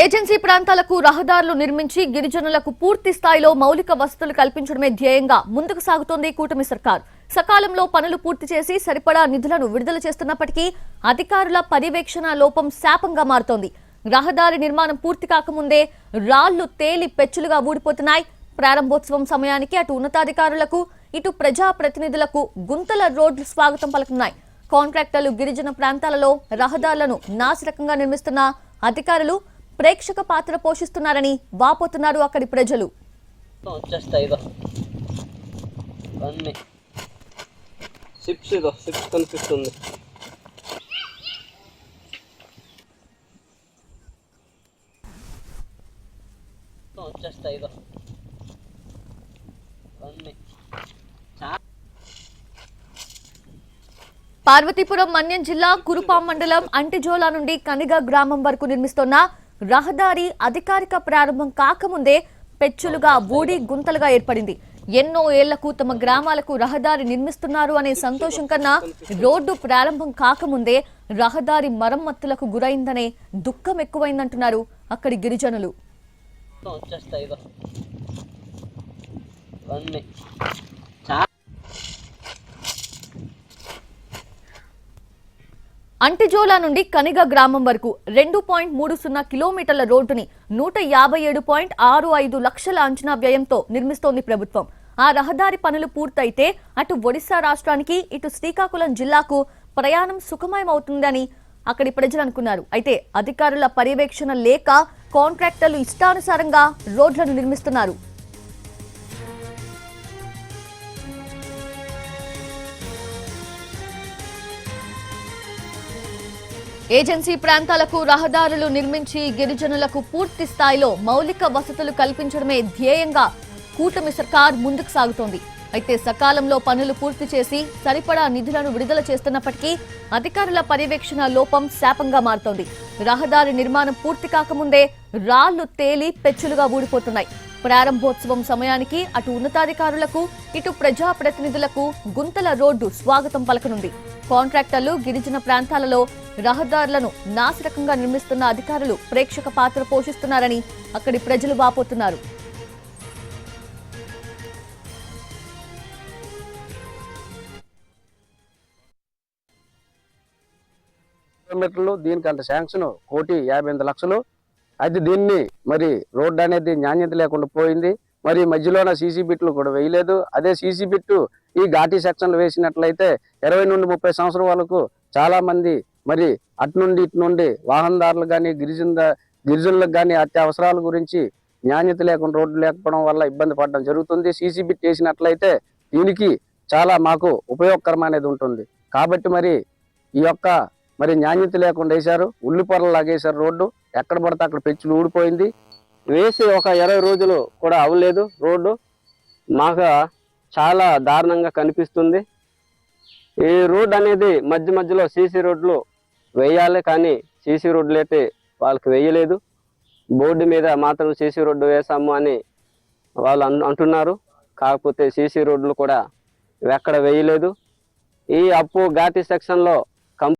Agency ప్రాంతాలకు రహదారులు నిర్మించి గిరిజనులకు పూర్తి స్థాయిలో మౌలిక వసతులు కల్పించడమే ధ్యేయంగా ముందుకు సాగుతోంది కూటమి సర్కార్. సకాలంలో పనులు పూర్తి చేసి సరిపడా నిధులను విడుదల చేస్తున్నప్పటికీ అధికారుల పర్యవేక్షణ లోపం శాపంగా మారుతోంది. రహదారి నిర్మాణం పూర్తి కాకముందే రాళ్లు తేలి పెచ్చులుగా ఊడిపోతున్నాయి. ప్రారంభోత్సవం సమయానికి అటు ఉన్నతాధికారులకు ఇటు ప్రజా ప్రతినిధులకు గుంతల రోడ్లు స్వాగతం పలుకుతున్నాయి. కాంట్రాక్టర్లు గిరిజన ప్రాంతాలలో రహదారులను నాసిరకంగా నిర్మిస్తున్న అధికారులు ప్రేక్షక పాత్ర పోషిస్తున్నారని వాపోతున్నారు అక్కడి ప్రజలు. కనిపిస్తుంది. పార్వతీపురం మన్యం జిల్లా కురుపాం మండలం అంటిజోలా నుండి కనిగ గ్రామం వరకు నిర్మిస్తున్న రహదారి అధికారిక ప్రారంభం కాకముందే పెచ్చులుగా ఊడి గుంతలుగా ఏర్పడింది. ఎన్నో ఏళ్లకు తమ గ్రామాలకు రహదారి నిర్మిస్తున్నారు అనే సంతోషం కన్నా రోడ్డు ప్రారంభం కాకముందే రహదారి మరమ్మతులకు గురైందనే దుఃఖం ఎక్కువైందంటున్నారు అక్కడి గిరిజనులు. అంటిజోలా నుండి కనిగ గ్రామం వరకు 2.30 కిలోమీటర్ల రోడ్డుని 157.65 లక్షల అంచనా వ్యయంతో నిర్మిస్తోంది ప్రభుత్వం. ఆ రహదారి పనులు పూర్తయితే అటు ఒడిశా రాష్ట్రానికి ఇటు శ్రీకాకుళం జిల్లాకు ప్రయాణం సుఖమయమవుతుందని అక్కడి ప్రజలు అనుకున్నారు. అయితే అధికారుల పర్యవేక్షణ లేక కాంట్రాక్టర్లు ఇష్టానుసారంగా రోడ్లను నిర్మిస్తున్నారు. ఏజెన్సీ ప్రాంతాలకు రహదారులు నిర్మించి గిరిజనులకు పూర్తి స్థాయిలో మౌలిక వసతులు కల్పించడమే ధ్యేయంగా కూటమి సర్కార్ ముందుకు సాగుతోంది. అయితే సకాలంలో పనులు పూర్తి చేసి సరిపడా నిధులను విడుదల చేస్తున్నప్పటికీ అధికారుల పర్యవేక్షణ లోపం శాపంగా మారుతోంది. రహదారి నిర్మాణం పూర్తి కాకముందే రాళ్లు తేలి పెచ్చులుగా ఊడిపోతున్నాయి. ప్రారంభోత్సవం సమయానికి అటు ఉన్నతాధికారులకు ఇటు ప్రజా ప్రతినిధులకు గుంతల రోడ్డు స్వాగతం పలకనుంది. కాంట్రాక్టర్లు గిరిజన ప్రాంతాలలో రహదారులను నాసిరకంగా నిర్మిస్తున్న అధికారులు ప్రేక్షక పాత్ర పోషిస్తున్నారని అక్కడి ప్రజలు వాపోతున్నారు. కిలోమీటర్లు దీనికంత శాంక్షన్ 1,58,00,000. అయితే దీన్ని మరి రోడ్డు అనేది నాణ్యత లేకుండా పోయింది. మరి మధ్యలోన సీసీ బిట్లు కూడా వేయలేదు. అదే సీసీ బిట్టు ఈ ఘాటీ సెక్షన్లు వేసినట్లయితే 20 నుండి 30 సంవత్సరాల వరకు చాలా మంది మరి అటు నుండి ఇటు నుండి వాహనదారులు కానీ గిరిజనులకు కానీ అత్యవసరాల గురించి నాణ్యత లేకుండా రోడ్డు లేకపోవడం వల్ల ఇబ్బంది పడడం జరుగుతుంది. సీసీ బిట్ వేసినట్లయితే దీనికి చాలా మాకు ఉపయోగకరమైనది ఉంటుంది. కాబట్టి మరి ఈ యొక్క మరి నాణ్యత లేకుండా వేశారు. ఉల్లిపొరలు లాగేశారు. రోడ్డు ఎక్కడ పడితే అక్కడ పెచ్చులు ఊడిపోయింది. వేసి ఒక 20 రోజులు కూడా అవ్వలేదు. రోడ్డు మాకు చాలా దారుణంగా కనిపిస్తుంది. ఈ రోడ్డు అనేది మధ్యలో సీసీ రోడ్లు వేయాలి, కానీ సీసీ రోడ్లు అయితే వాళ్ళకి వేయలేదు. బోర్డు మీద మాత్రం సీసీ రోడ్డు వేసాము అని వాళ్ళు అంటున్నారు. కాకపోతే సీసీ రోడ్లు కూడా ఎక్కడ వేయలేదు. ఈ ఘాటీ సెక్షన్లో